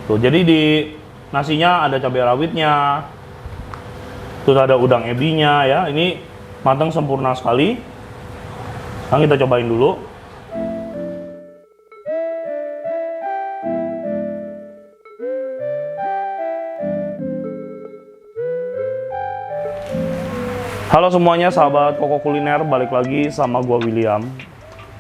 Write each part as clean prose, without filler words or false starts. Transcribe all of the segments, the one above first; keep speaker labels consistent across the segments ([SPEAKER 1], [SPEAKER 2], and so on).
[SPEAKER 1] Tuh, jadi di nasinya ada cabai rawitnya, terus ada udang ebinya ya. Ini matang sempurna sekali. Sekarang kita cobain dulu. Halo semuanya, sahabat Koko Kuliner, balik lagi sama gua William.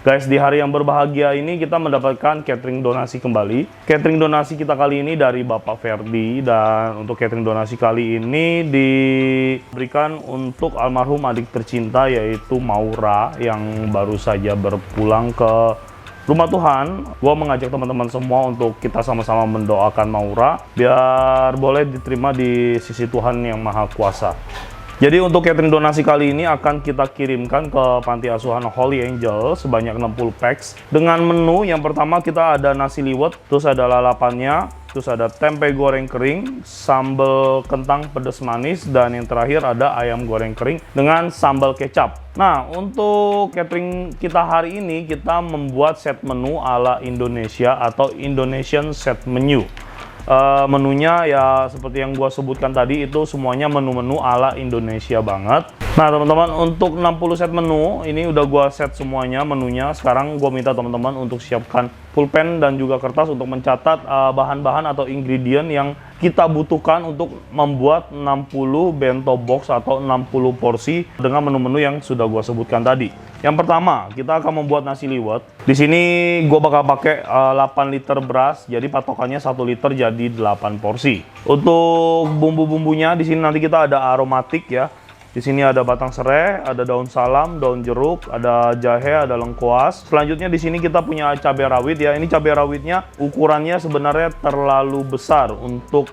[SPEAKER 1] Guys, di hari yang berbahagia ini kita mendapatkan catering donasi kembali. Catering donasi kita kali ini dari Bapak Ferdi, dan untuk catering donasi kali ini diberikan untuk almarhum adik tercinta yaitu Maura yang baru saja berpulang ke rumah Tuhan. Gua mengajak teman-teman semua untuk kita sama-sama mendoakan Maura biar boleh diterima di sisi Tuhan yang Maha Kuasa. Jadi untuk catering donasi kali ini akan kita kirimkan ke Panti Asuhan Holy Angel sebanyak 60 packs dengan menu. Yang pertama kita ada nasi liwet, terus ada lalapannya, terus ada tempe goreng kering, sambal kentang pedas manis, dan yang terakhir ada ayam goreng kering dengan sambal kecap. Nah, untuk catering kita hari ini kita membuat set menu ala Indonesia atau Indonesian set menu. Menunya ya seperti yang gua sebutkan tadi, itu semuanya menu-menu ala Indonesia banget. Nah teman-teman, untuk 60 set menu ini udah gua set semuanya menunya. Sekarang gua minta teman-teman untuk siapkan pulpen dan juga kertas untuk mencatat bahan-bahan atau ingredient yang kita butuhkan untuk membuat 60 bento box atau 60 porsi dengan menu-menu yang sudah gua sebutkan tadi. Yang pertama, kita akan membuat nasi liwet. Di sini gue bakal pakai 8 liter beras, jadi patokannya 1 liter jadi 8 porsi. Untuk bumbu-bumbunya di sini nanti kita ada aromatik ya. Di sini ada batang serai, ada daun salam, daun jeruk, ada jahe, ada lengkuas. Selanjutnya di sini kita punya cabai rawit ya. Ini cabai rawitnya ukurannya sebenarnya terlalu besar untuk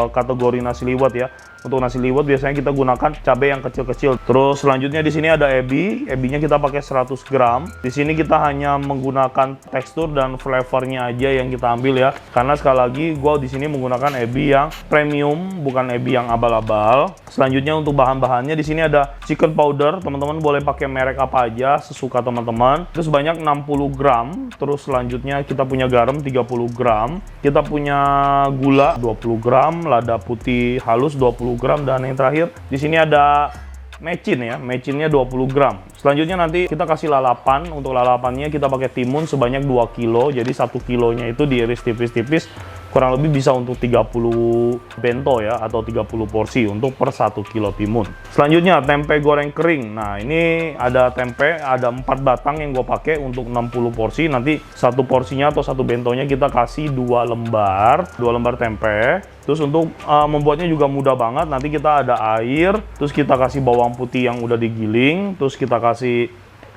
[SPEAKER 1] kategori nasi liwet ya. Untuk nasi liwet biasanya kita gunakan cabai yang kecil-kecil. Terus selanjutnya di sini ada ebi. Ebinya kita pakai 100 gram. Di sini kita hanya menggunakan tekstur dan flavornya aja yang kita ambil ya. Karena sekali lagi gue di sini menggunakan ebi yang premium, bukan ebi yang abal-abal. Selanjutnya untuk bahan-bahannya di sini ada chicken powder. Teman-teman boleh pakai merek apa aja sesuka teman-teman. Itu sebanyak 60 gram. Terus selanjutnya kita punya garam 30 gram. Kita punya gula 20 gram, lada putih halus 20 gram, dan yang terakhir di sini ada mecin ya, mecinnya 20 gram. Selanjutnya nanti kita kasih lalapan. Untuk lalapannya kita pakai timun sebanyak 2 kilo, jadi 1 kilonya itu diiris tipis-tipis, kurang lebih bisa untuk 30 bento ya, atau 30 porsi untuk per 1 kilo timun. Selanjutnya tempe goreng kering. Nah ini ada tempe, ada 4 batang yang gue pakai untuk 60 porsi. Nanti satu porsinya atau satu bentonya kita kasih 2 lembar tempe. Terus untuk membuatnya juga mudah banget. Nanti kita ada air, terus kita kasih bawang putih yang udah digiling, terus kita kasih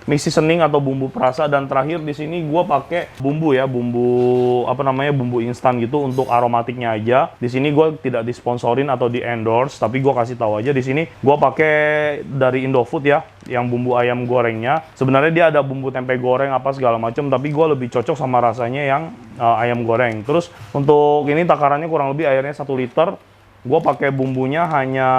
[SPEAKER 1] mix seasoning atau bumbu perasa, dan terakhir di sini gue pakai bumbu ya, bumbu instan gitu untuk aromatiknya aja. Di sini gue tidak disponsorin atau di endorse, tapi gue kasih tahu aja di sini gue pakai dari Indofood ya, yang bumbu ayam gorengnya. Sebenarnya dia ada bumbu tempe goreng apa segala macam, tapi gue lebih cocok sama rasanya yang ayam goreng. Terus untuk ini takarannya kurang lebih airnya 1 liter. Gue pakai bumbunya hanya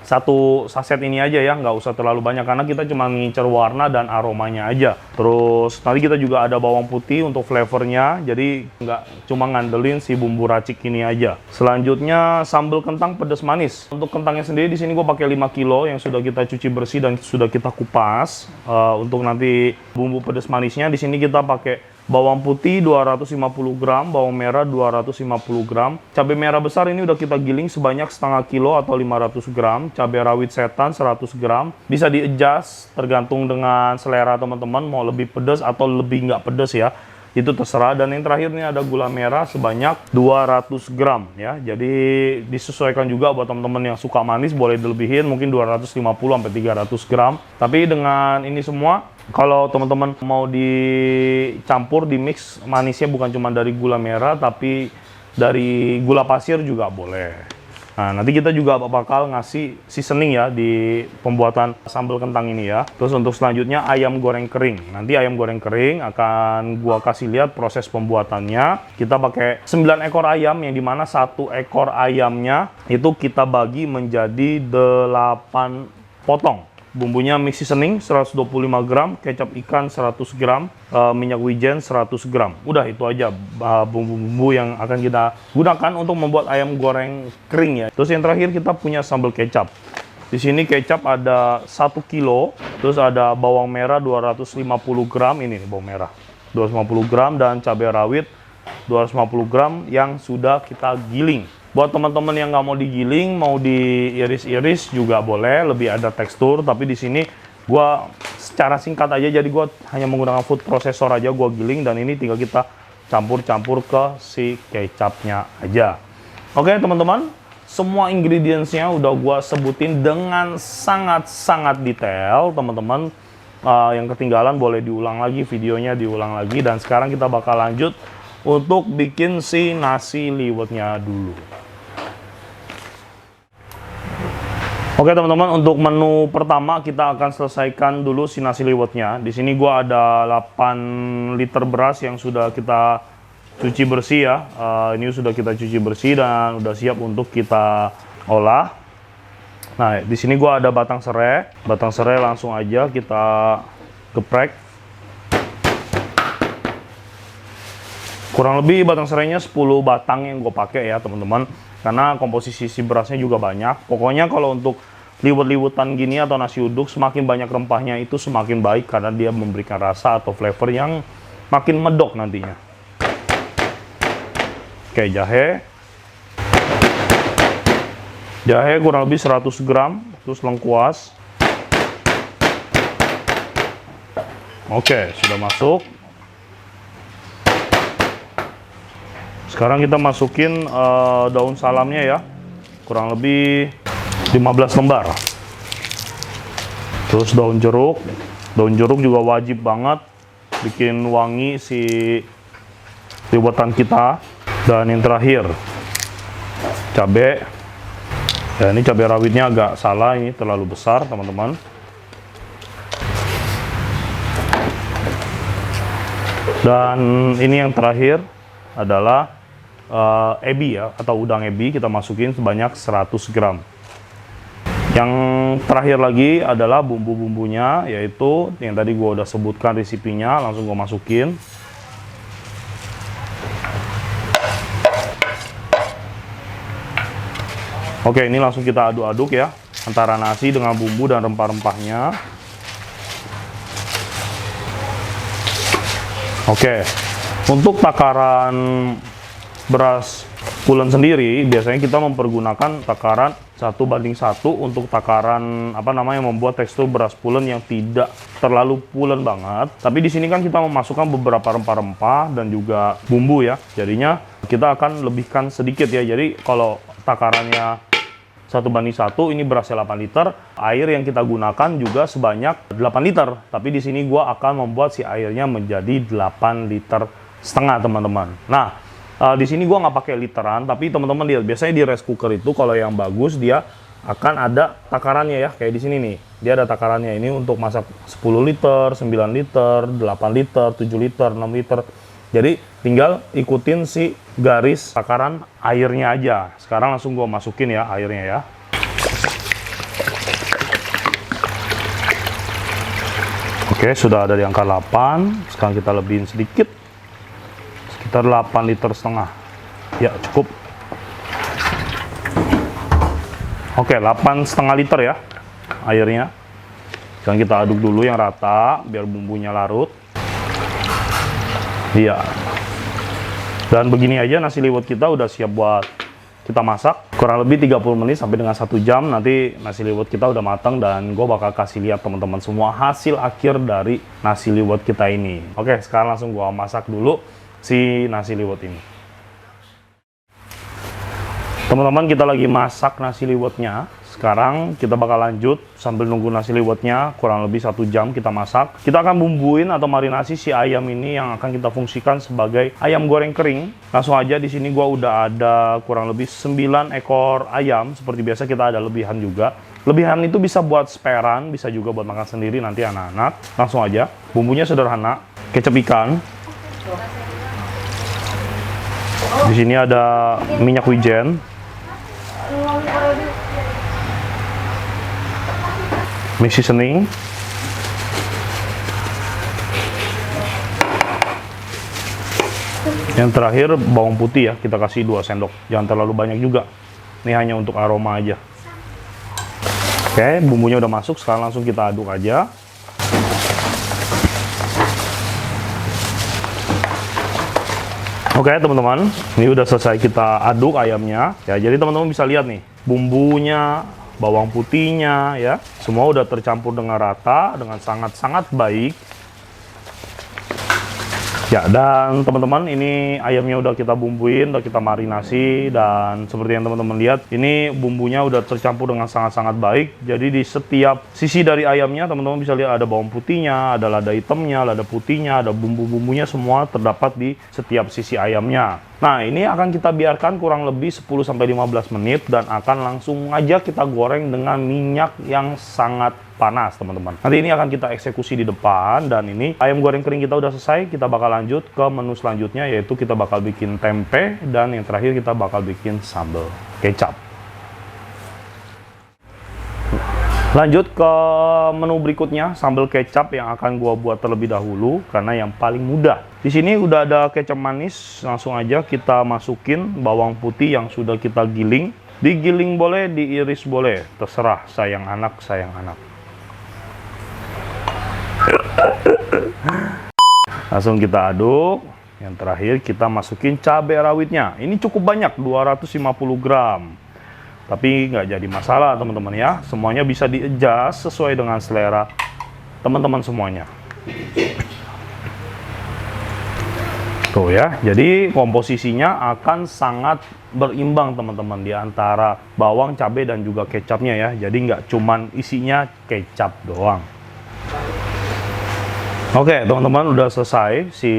[SPEAKER 1] 1 saset ini aja ya, nggak usah terlalu banyak karena kita cuma ngincer warna dan aromanya aja. Terus nanti kita juga ada bawang putih untuk flavornya, jadi nggak cuma ngandelin si bumbu racik ini aja. Selanjutnya sambal kentang pedas manis. Untuk kentangnya sendiri di sini gue pakai 5 kilo yang sudah kita cuci bersih dan sudah kita kupas. Untuk nanti bumbu pedas manisnya di sini kita pakai bawang putih 250 gram, bawang merah 250 gram. Cabai merah besar ini udah kita giling sebanyak setengah kilo atau 500 gram. Cabai rawit setan 100 gram. Bisa di-adjust tergantung dengan selera teman-teman, mau lebih pedas atau lebih nggak pedas ya. Itu terserah. Dan yang terakhir ini ada gula merah sebanyak 200 gram ya. Jadi disesuaikan juga buat teman-teman yang suka manis, boleh dilebihin mungkin 250 sampai 300 gram. Tapi dengan ini semua, kalau teman-teman mau dicampur, di mix manisnya bukan cuma dari gula merah, tapi dari gula pasir juga boleh. Nah, nanti kita juga bakal ngasih seasoning ya di pembuatan sambal kentang ini ya. Terus untuk selanjutnya ayam goreng kering. Nanti ayam goreng kering akan gua kasih lihat proses pembuatannya. Kita pakai 9 ekor ayam, yang dimana 1 ekor ayamnya itu kita bagi menjadi 8 potong. Bumbunya mix seasoning 125 gram, kecap ikan 100 gram, minyak wijen 100 gram. Udah itu aja bumbu-bumbu yang akan kita gunakan untuk membuat ayam goreng kering ya. Terus yang terakhir kita punya sambal kecap. Di sini kecap ada 1 kilo, terus ada bawang merah 250 gram, ini nih bawang merah 250 gram, dan cabai rawit 250 gram yang sudah kita giling. Buat teman-teman yang nggak mau digiling, mau diiris-iris juga boleh, lebih ada tekstur. Tapi di sini gua secara singkat aja, jadi gua hanya menggunakan food processor aja, gua giling, dan ini tinggal kita campur-campur ke si kecapnya aja. Oke teman-teman, semua ingredientsnya udah gua sebutin dengan sangat-sangat detail. Teman-teman yang ketinggalan boleh diulang lagi videonya, diulang lagi. Dan sekarang kita bakal lanjut untuk bikin si nasi liwetnya dulu. Oke teman-teman, untuk menu pertama kita akan selesaikan dulu si nasi liwetnya. Di sini gua ada 8 liter beras yang sudah kita cuci bersih ya. Ini sudah kita cuci bersih dan udah siap untuk kita olah. Nah, di sini gua ada batang serai. Batang serai langsung aja kita geprek. Kurang lebih batang serainya 10 batang yang gue pakai ya teman-teman, karena komposisi si berasnya juga banyak. Pokoknya kalau untuk liwet-liwetan gini atau nasi uduk, semakin banyak rempahnya itu semakin baik, karena dia memberikan rasa atau flavor yang makin medok nantinya. Oke, jahe kurang lebih 100 gram, terus lengkuas. Oke, sudah masuk. Sekarang kita masukin daun salamnya ya, kurang lebih 15 lembar. Terus daun jeruk juga wajib banget, bikin wangi si liwetan kita. Dan yang terakhir cabai. Ya, ini cabai rawitnya agak salah, ini terlalu besar teman-teman. Dan ini yang terakhir adalah ebi ya, atau udang ebi, kita masukin sebanyak 100 gram. Yang terakhir lagi adalah bumbu-bumbunya, yaitu yang tadi gua udah sebutkan resipinya, langsung gua masukin. Oke, ini langsung kita aduk-aduk ya, antara nasi dengan bumbu dan rempah-rempahnya. Oke, untuk takaran beras pulen sendiri, biasanya kita mempergunakan takaran 1:1 untuk takaran membuat tekstur beras pulen yang tidak terlalu pulen banget. Tapi di sini kan kita memasukkan beberapa rempah-rempah dan juga bumbu ya. Jadinya kita akan lebihkan sedikit ya. Jadi kalau takarannya 1:1, ini berasnya 8 liter. Air yang kita gunakan juga sebanyak 8 liter. Tapi di sini gua akan membuat si airnya menjadi 8,5 liter teman-teman. Nah, di sini gua nggak pakai literan, tapi teman-teman lihat, biasanya di rice cooker itu kalau yang bagus dia akan ada takarannya ya, kayak di sini nih. Dia ada takarannya, ini untuk masak 10 liter, 9 liter, 8 liter, 7 liter, 6 liter. Jadi tinggal ikutin si garis takaran airnya aja. Sekarang langsung gua masukin ya airnya ya. Oke, sudah ada di angka 8. Sekarang kita lebihin sedikit. Sekitar 8,5 liter. Ya, cukup. Oke, 8,5 liter ya airnya. Sekarang kita aduk dulu yang rata biar bumbunya larut. Iya. Dan begini aja nasi liwet kita udah siap buat kita masak. Kurang lebih 30 menit sampai dengan 1 jam nanti nasi liwet kita udah matang, dan gue bakal kasih lihat teman-teman semua hasil akhir dari nasi liwet kita ini. Oke, sekarang langsung gue masak dulu si nasi liwet ini. Teman-teman, kita lagi masak nasi liwetnya. Sekarang kita bakal lanjut sambil nunggu nasi liwetnya kurang lebih 1 jam kita masak. Kita akan bumbuin atau marinasi si ayam ini yang akan kita fungsikan sebagai ayam goreng kering. Langsung aja, di sini gua udah ada kurang lebih 9 ekor ayam. Seperti biasa kita ada lebihan juga. Lebihan itu bisa buat sparean, bisa juga buat makan sendiri nanti anak-anak. Langsung aja. Bumbunya sederhana. Kecap ikan. Di sini ada minyak wijen. mix seasoning. Yang terakhir bawang putih ya, kita kasih 2 sendok. Jangan terlalu banyak juga. Ini hanya untuk aroma aja. Oke, bumbunya udah masuk, sekarang langsung kita aduk aja. Oke teman-teman, ini udah selesai kita aduk ayamnya. Ya, jadi teman-teman bisa lihat nih, bumbunya, bawang putihnya ya, semua udah tercampur dengan rata, dengan sangat-sangat baik. Ya, dan teman-teman ini ayamnya udah kita bumbuin, udah kita marinasi, dan seperti yang teman-teman lihat, ini bumbunya udah tercampur dengan sangat-sangat baik. Jadi di setiap sisi dari ayamnya, teman-teman bisa lihat ada bawang putihnya, ada lada hitamnya, lada putihnya, ada bumbu-bumbunya semua terdapat di setiap sisi ayamnya. Nah, ini akan kita biarkan kurang lebih 10-15 menit dan akan langsung aja kita goreng dengan minyak yang sangat panas, teman-teman. Nanti ini akan kita eksekusi di depan, dan ini ayam goreng kering kita udah selesai. Kita bakal lanjut ke menu selanjutnya, yaitu kita bakal bikin tempe, dan yang terakhir kita bakal bikin sambal kecap. Lanjut ke menu berikutnya, sambal kecap yang akan gua buat terlebih dahulu karena yang paling mudah. Di sini udah ada kecap manis, langsung aja kita masukin bawang putih yang sudah kita giling. Digiling boleh, diiris boleh, terserah, sayang anak, sayang anak. Langsung kita aduk. Yang terakhir kita masukin cabai rawitnya. Ini cukup banyak, 250 gram. Tapi nggak jadi masalah teman-teman ya, semuanya bisa di-adjust sesuai dengan selera teman-teman semuanya. Tuh ya, jadi komposisinya akan sangat berimbang teman-teman di antara bawang, cabai, dan juga kecapnya ya. Jadi nggak cuman isinya kecap doang. Oke teman-teman, udah selesai si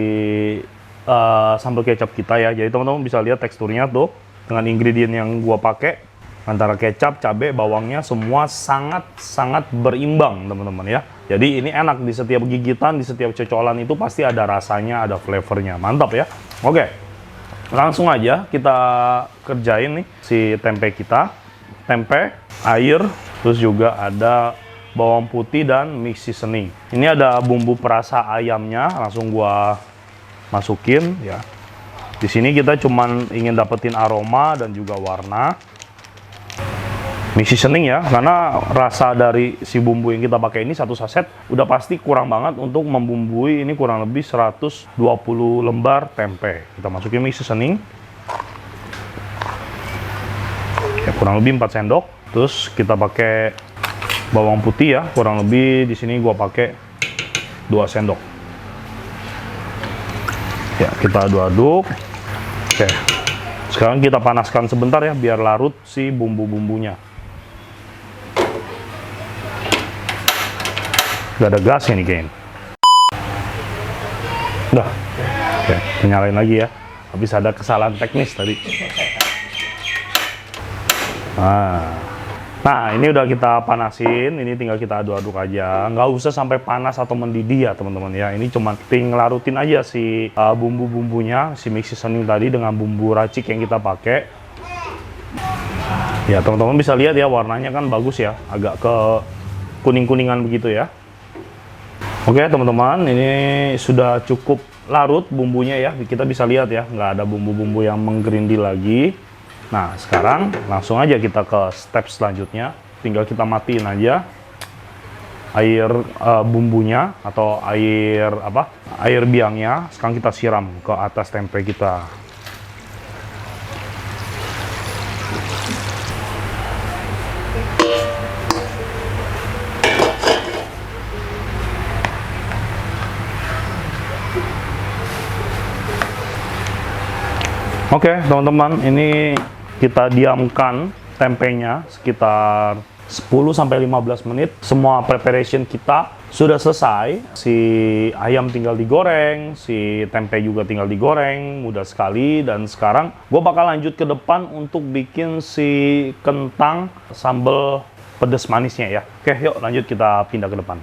[SPEAKER 1] sambal kecap kita ya. Jadi teman-teman bisa lihat teksturnya tuh dengan ingredient yang gua pakai. Antara kecap, cabai, bawangnya semua sangat-sangat berimbang teman-teman ya. Jadi ini enak, di setiap gigitan, di setiap cocolan itu pasti ada rasanya, ada flavornya. Mantap ya. Oke, langsung aja kita kerjain nih si tempe kita. Tempe, air, terus juga ada bawang putih dan mix seasoning. Ini ada bumbu perasa ayamnya, langsung gua masukin ya. Di sini kita cuman ingin dapetin aroma dan juga warna. Mix seasoning ya, karena rasa dari si bumbu yang kita pakai ini satu saset udah pasti kurang banget untuk membumbui ini kurang lebih 120 lembar tempe. Kita masukin mix seasoning ya, kurang lebih 4 sendok. Terus kita pakai bawang putih ya, kurang lebih di sini gua pakai 2 sendok. Ya, kita aduk-aduk. Oke, sekarang kita panaskan sebentar ya biar larut si bumbu-bumbunya. Gak ada gasnya nih kayaknya. Udah. Oke, kita nyalain lagi ya. Habis ada kesalahan teknis tadi. Nah, ini udah kita panasin. Ini tinggal kita aduk-aduk aja. Nggak usah sampai panas atau mendidih ya teman-teman ya. Ini cuma tinggal larutin aja si bumbu-bumbunya, si mix seasoning tadi dengan bumbu racik yang kita pakai. Ya teman-teman bisa lihat ya, warnanya kan bagus ya. Agak ke kuning-kuningan begitu ya. Oke teman-teman, ini sudah cukup larut bumbunya ya. Kita bisa lihat ya, nggak ada bumbu-bumbu yang menggerindil lagi. Nah sekarang langsung aja kita ke step selanjutnya. Tinggal kita matiin aja air bumbunya atau air biangnya. Sekarang kita siram ke atas tempe kita. Oke teman-teman, ini kita diamkan tempenya sekitar 10-15 menit. Semua preparation kita sudah selesai. Si ayam tinggal digoreng, si tempe juga tinggal digoreng, mudah sekali. Dan sekarang gue bakal lanjut ke depan untuk bikin si kentang sambal pedas manisnya ya. Oke yuk lanjut, kita pindah ke depan.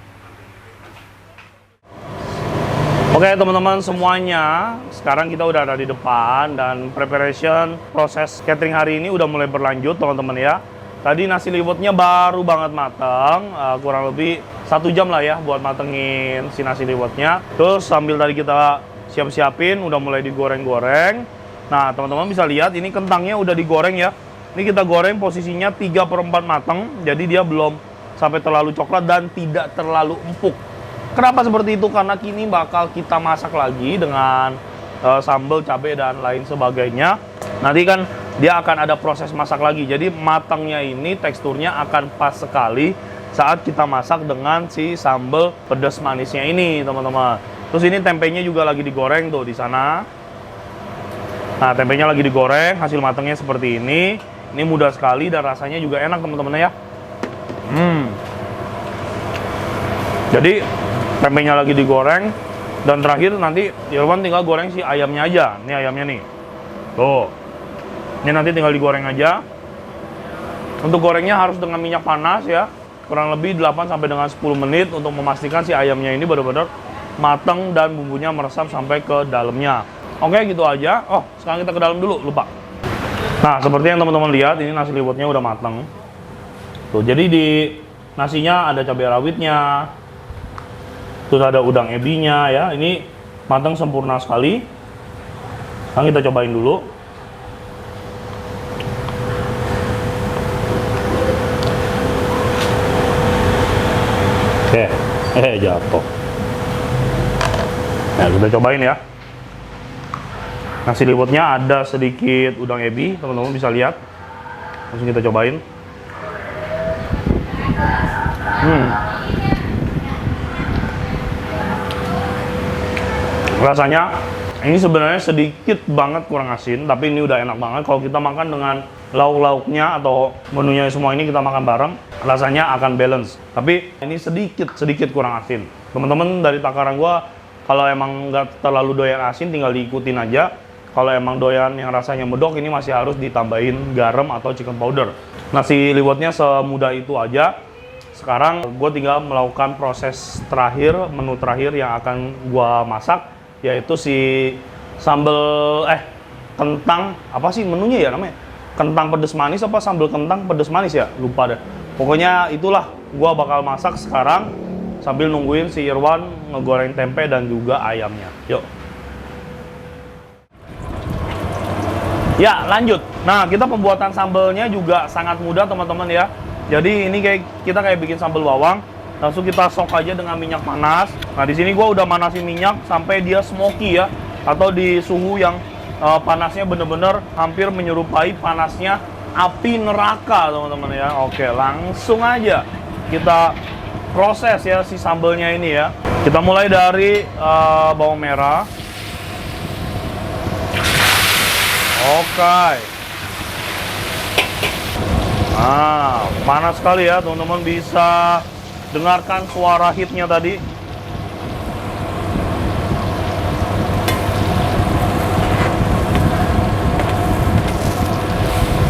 [SPEAKER 1] Oke teman-teman semuanya, sekarang kita udah ada di depan dan preparation proses catering hari ini udah mulai berlanjut teman-teman ya. Tadi nasi liwetnya baru banget matang, kurang lebih 1 jam lah ya buat matengin si nasi liwetnya. Terus sambil tadi kita siap-siapin, udah mulai digoreng-goreng. Nah, teman-teman bisa lihat ini kentangnya udah digoreng ya. Ini kita goreng posisinya 3/4 matang, jadi dia belum sampai terlalu coklat dan tidak terlalu empuk. Kenapa seperti itu? Karena kini bakal kita masak lagi dengan sambal, cabai, dan lain sebagainya. Nanti kan dia akan ada proses masak lagi. Jadi matangnya ini teksturnya akan pas sekali saat kita masak dengan si sambal pedas manisnya ini, teman-teman. Terus ini tempenya juga lagi digoreng tuh di sana. Nah, tempenya lagi digoreng, hasil matangnya seperti ini. Ini mudah sekali dan rasanya juga enak, teman-teman ya. Jadi tempenya lagi digoreng dan terakhir nanti Irwan tinggal goreng si ayamnya aja. Ini ayamnya nih. Tuh. Ini nanti tinggal digoreng aja. Untuk gorengnya harus dengan minyak panas ya. Kurang lebih 8 sampai dengan 10 menit untuk memastikan si ayamnya ini benar-benar matang dan bumbunya meresap sampai ke dalamnya. Oke, gitu aja. Oh, sekarang kita ke dalam dulu, lupa. Nah, seperti yang teman-teman lihat, ini nasi liwetnya udah matang. Tuh, jadi di nasinya ada cabai rawitnya. Terus ada udang ebinya ya. Ini matang sempurna sekali. Sekarang kita cobain dulu. Jatuh. Nah, kita cobain ya. Nasi liwetnya ada sedikit udang ebi, teman-teman bisa lihat. Langsung kita cobain. Rasanya ini sebenarnya sedikit banget kurang asin, tapi ini udah enak banget. Kalau kita makan dengan lauk-lauknya atau menunya semua ini kita makan bareng, rasanya akan balance. Tapi ini sedikit kurang asin. Teman-teman dari takaran gua, kalau emang nggak terlalu doyan asin, tinggal diikutin aja. Kalau emang doyan yang rasanya medok, ini masih harus ditambahin garam atau chicken powder. Nasi liwetnya semudah itu aja. Sekarang gue tinggal melakukan proses terakhir, menu terakhir yang akan gue masak, yaitu si sambal kentang, apa sih menunya ya namanya? Kentang pedas manis apa sambal kentang pedas manis ya? Lupa deh. Pokoknya itulah gue bakal masak sekarang sambil nungguin si Irwan ngegoreng tempe dan juga ayamnya. Yuk. Ya, lanjut. Nah, kita pembuatan sambalnya juga sangat mudah, teman-teman ya. Jadi ini kita kayak bikin sambal bawang. Langsung kita sok aja dengan minyak panas. Nah, di sini gua udah manasin minyak sampai dia smoky ya, atau di suhu yang panasnya bener-bener hampir menyerupai panasnya api neraka, teman-teman ya. Oke, langsung aja kita proses ya si sambalnya ini ya. Kita mulai dari bawang merah. Oke. Nah, panas sekali ya, teman-teman bisa dengarkan suara hitnya tadi.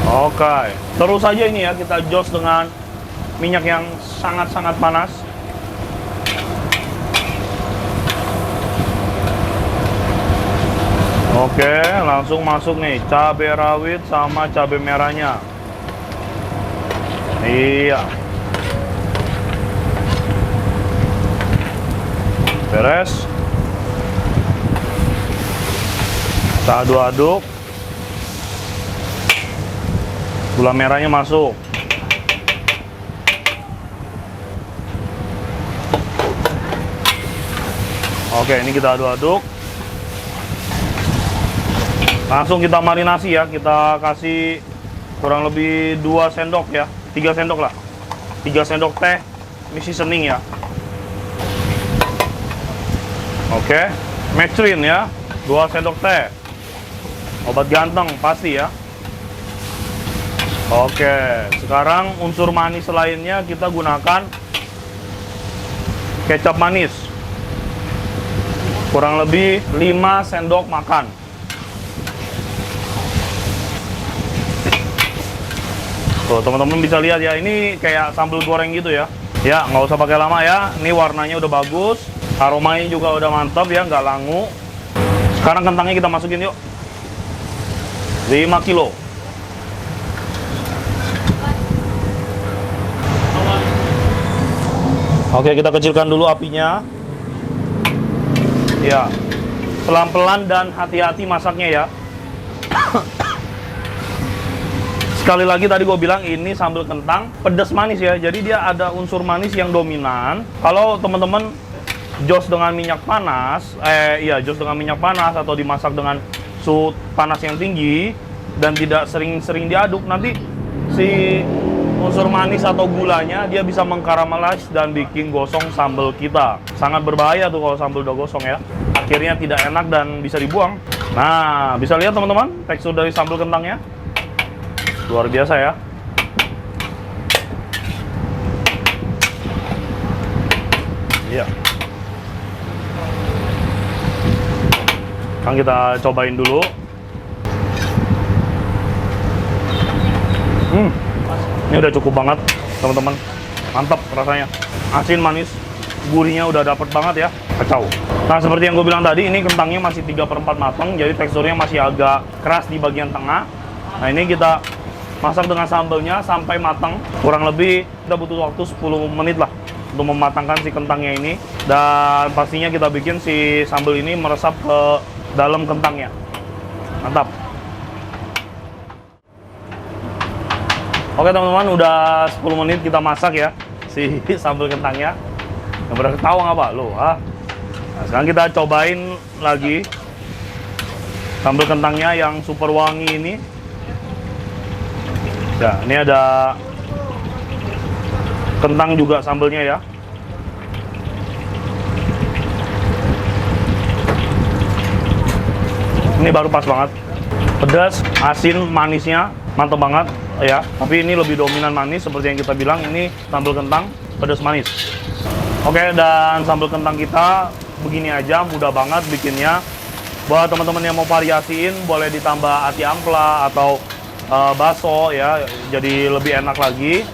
[SPEAKER 1] Oke, terus saja ini ya, kita jos dengan minyak yang sangat-sangat panas. Oke, langsung masuk nih cabai rawit sama cabai merahnya. Iya. Beres. Kita aduk-aduk. Gula merahnya masuk. Oke, ini kita aduk-aduk. Langsung kita marinasi ya, kita kasih kurang lebih 2 sendok ya, 3 sendok lah, 3 sendok teh mie seasoning ya. Oke, Mecrin ya, 2 sendok teh, obat ganteng pasti ya. Oke, sekarang unsur manis lainnya kita gunakan kecap manis, kurang lebih 5 sendok makan. Tuh, teman-teman bisa lihat ya, ini kayak sambal goreng gitu ya. Ya, nggak usah pakai lama ya. Ini warnanya udah bagus, aromanya juga udah mantap ya, nggak langu. Sekarang kentangnya kita masukin yuk. 5 kilo. Oke, kita kecilkan dulu apinya. Ya, pelan-pelan dan hati-hati masaknya ya. Sekali lagi tadi gue bilang ini sambal kentang pedas manis ya. Jadi dia ada unsur manis yang dominan. Kalau teman-teman jos dengan minyak panas, jos dengan minyak panas atau dimasak dengan suhu panas yang tinggi dan tidak sering-sering diaduk, nanti si unsur manis atau gulanya dia bisa mengkaramelize dan bikin gosong sambal kita. Sangat berbahaya tuh kalau sambal udah gosong ya. Akhirnya tidak enak dan bisa dibuang. Nah, bisa lihat teman-teman tekstur dari sambal kentangnya. Luar biasa ya. Iya. Sekarang kita cobain dulu. Ini udah cukup banget, teman-teman. Mantap rasanya. Asin, manis, gurihnya udah dapet banget ya. Kacau. Nah, seperti yang gue bilang tadi, ini kentangnya masih 3/4 matang, jadi teksturnya masih agak keras di bagian tengah. Nah, ini kita masak dengan sambalnya sampai matang. Kurang lebih kita butuh waktu 10 menit lah untuk mematangkan si kentangnya ini. Dan pastinya kita bikin si sambal ini meresap ke dalam kentangnya. Mantap. Oke teman-teman, udah 10 menit kita masak ya si sambal kentangnya. Yang pada ketawa nggak Pak? Loh, Nah, sekarang kita cobain lagi sambal kentangnya yang super wangi ini. Ya, ini ada kentang juga sambalnya ya. Ini baru pas banget. Pedas, asin, manisnya mantap banget ya. Tapi ini lebih dominan manis seperti yang kita bilang, ini sambal kentang pedas manis. Oke, dan sambal kentang kita begini aja, mudah banget bikinnya. Buat teman-teman yang mau variasiin, boleh ditambah ati ampla atau bakso ya, jadi lebih enak lagi.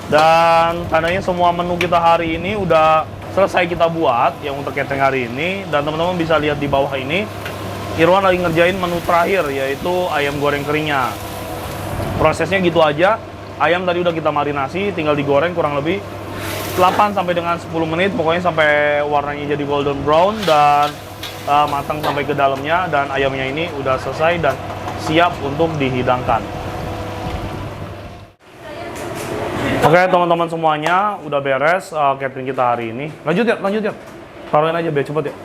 [SPEAKER 1] Dan tandanya semua menu kita hari ini udah selesai kita buat yang untuk catering hari ini. Dan teman-teman bisa lihat di bawah ini, Irwan lagi ngerjain menu terakhir, yaitu ayam goreng keringnya. Prosesnya gitu aja. Ayam tadi udah kita marinasi, tinggal digoreng kurang lebih 8 sampai dengan 10 menit, pokoknya sampai warnanya jadi golden brown dan matang sampai ke dalamnya. Dan ayamnya ini udah selesai dan siap untuk dihidangkan. Oke teman-teman semuanya, udah beres catering kita hari ini. Lanjut ya. Taruhin aja biar cepet ya.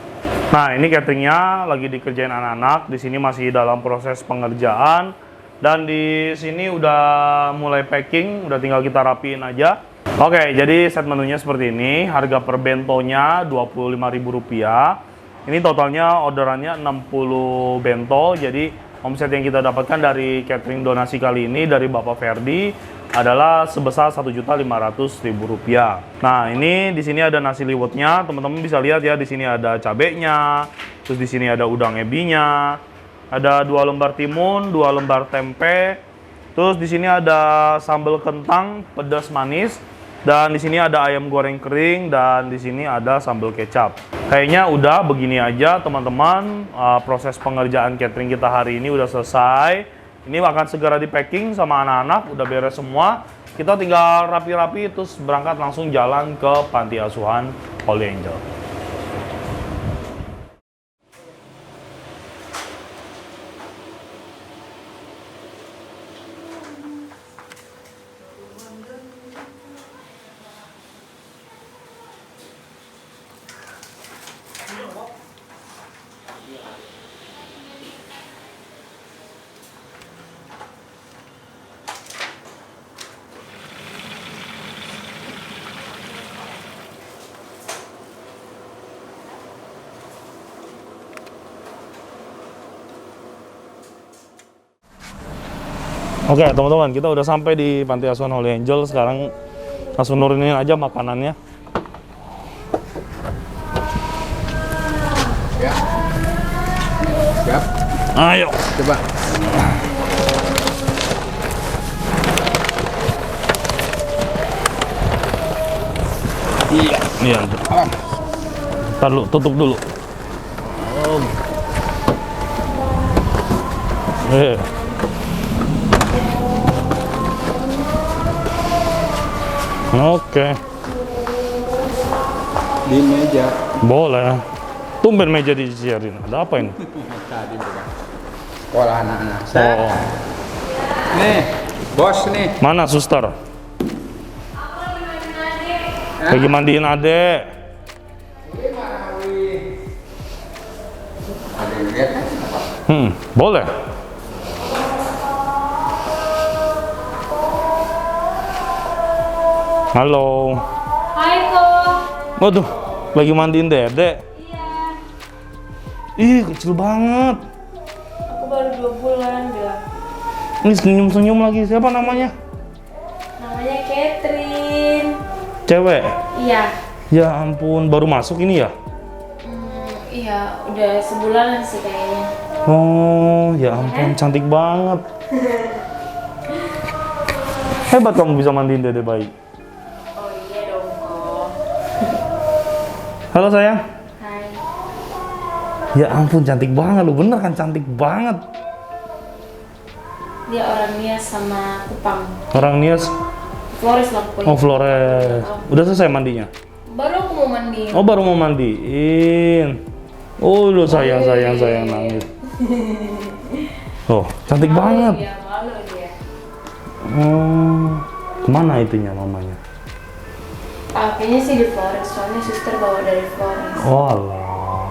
[SPEAKER 1] Nah, ini cateringnya lagi dikerjain anak-anak. Di sini masih dalam proses pengerjaan dan di sini udah mulai packing, udah tinggal kita rapiin aja. Oke, jadi set menunya seperti ini. Harga per bentonya Rp25.000. Ini totalnya orderannya 60 bento. Jadi omset yang kita dapatkan dari catering donasi kali ini dari Bapak Ferdi adalah sebesar Rp1.500.000. Nah, ini di sini ada nasi liwetnya. Teman-teman bisa lihat ya, di sini ada cabenya, terus di sini ada udang ebinya, ada 2 lembar timun, 2 lembar tempe, terus di sini ada sambal kentang pedas manis, dan di sini ada ayam goreng kering, dan di sini ada sambal kecap. Kayaknya udah begini aja teman-teman. Proses pengerjaan catering kita hari ini udah selesai. Ini akan segera di packing sama anak-anak, udah beres semua. Kita tinggal rapi-rapi terus berangkat langsung jalan ke panti asuhan Holy Angel. Oke teman-teman, kita udah sampai di panti asuhan Holy Angel. Sekarang langsung nurunin aja makanannya.
[SPEAKER 2] Ya. Siap.
[SPEAKER 1] Ayo.
[SPEAKER 2] Coba.
[SPEAKER 1] Iya. Iya. Ntar lu tutup dulu. Oke.
[SPEAKER 2] Di meja.
[SPEAKER 1] Boleh. Tumben meja dicicirin. Ada apa ini?
[SPEAKER 2] Tadi bukan. Sekolah anak-anak. Set.
[SPEAKER 1] Oh.
[SPEAKER 2] Nih, bos nih.
[SPEAKER 1] Mana suster? Lagi mandiin adek.
[SPEAKER 2] Ada yang lihat kan? Apa?
[SPEAKER 1] Boleh. Halo.
[SPEAKER 3] Hai Kok.
[SPEAKER 1] Waduh, lagi mandiin dedek.
[SPEAKER 3] Iya,
[SPEAKER 1] Ih, kecil banget.
[SPEAKER 3] aku baru 2 bulan udah.
[SPEAKER 1] Ini senyum-senyum lagi. Siapa namanya?
[SPEAKER 3] Namanya Catherine.
[SPEAKER 1] Cewek.
[SPEAKER 3] Iya.
[SPEAKER 1] Ya ampun, baru masuk ini ya?
[SPEAKER 3] Iya, udah sebulanan sih kayaknya.
[SPEAKER 1] Oh, ya ampun, cantik banget. Hebat kamu bisa mandiin dede bayi.
[SPEAKER 3] Oh iya dong Kok.
[SPEAKER 1] Halo sayang.
[SPEAKER 3] Hai.
[SPEAKER 1] Ya ampun, cantik banget lu. Bener kan cantik banget.
[SPEAKER 3] Dia orang Nias sama Kupang.
[SPEAKER 1] Orang Nias.
[SPEAKER 3] Flores lah pokoknya.
[SPEAKER 1] Oh, Flores. Udah selesai mandinya?
[SPEAKER 3] Baru aku mau mandi.
[SPEAKER 1] Oh, baru mau mandiin. Oh, lu sayang nangis. Oh, cantik banget.
[SPEAKER 3] Iya, malu dia.
[SPEAKER 1] Kemana itunya mamanya?
[SPEAKER 3] Kayaknya sih di Flores, soalnya suster bawa dari Flores.
[SPEAKER 1] Oh alah.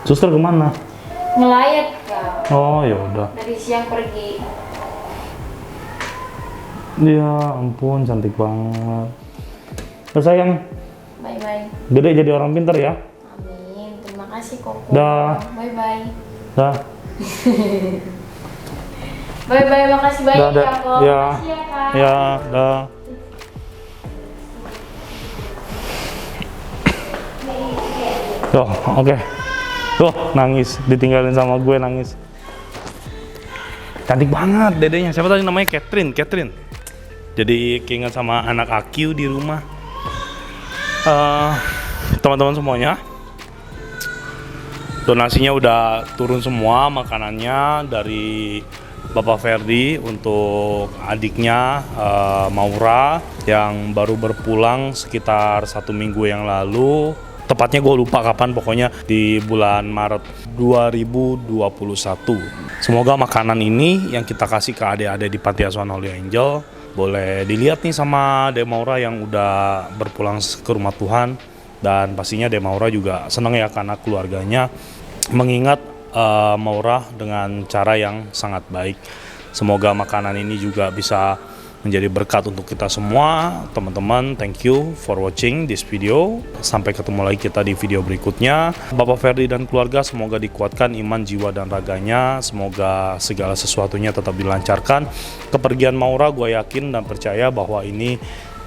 [SPEAKER 1] Suster kemana?
[SPEAKER 3] Ngelayat Kak.
[SPEAKER 1] Oh ya udah.
[SPEAKER 3] Dari siang pergi.
[SPEAKER 1] Ya ampun, cantik banget. Sayang,
[SPEAKER 3] Bye-bye.
[SPEAKER 1] gede jadi orang pintar ya.
[SPEAKER 3] Amin. Terima kasih Koko.
[SPEAKER 1] Dah.
[SPEAKER 3] Bye-bye.
[SPEAKER 1] Dah.
[SPEAKER 3] Bye-bye, makasih banyak
[SPEAKER 1] Dah, dah.
[SPEAKER 3] ya Kok.
[SPEAKER 1] Ya.
[SPEAKER 3] Makasih ya Kak.
[SPEAKER 1] Ya, dah. Tuh, oke. Tuh, nangis. Ditinggalin sama gue, nangis. Cantik banget dedenya. Siapa tadi namanya? Catherine. Jadi keinget sama anak Akiu di rumah. Teman-teman semuanya, donasinya udah turun semua makanannya dari Bapak Ferdi untuk adiknya Maura yang baru berpulang sekitar 1 minggu yang lalu. Tepatnya gue lupa kapan, pokoknya di bulan Maret 2021. Semoga makanan ini yang kita kasih ke adik-adik di Panti Asuhan Holy Angel boleh dilihat nih sama Dek Maura yang udah berpulang ke rumah Tuhan. Dan pastinya Dek Maura juga senang ya karena keluarganya mengingat Maura dengan cara yang sangat baik. Semoga makanan ini juga bisa menjadi berkat untuk kita semua. Teman-teman, thank you for watching this video. Sampai ketemu lagi kita di video berikutnya. Bapak Ferdi dan keluarga semoga dikuatkan iman, jiwa, dan raganya. Semoga segala sesuatunya tetap dilancarkan. Kepergian Maura gue yakin dan percaya bahwa ini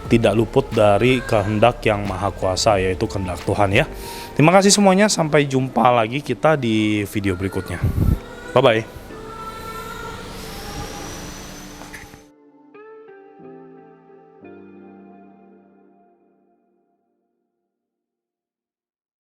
[SPEAKER 1] tidak luput dari kehendak yang maha kuasa, yaitu kehendak Tuhan ya. Terima kasih semuanya, sampai jumpa lagi kita di video berikutnya. Bye-bye.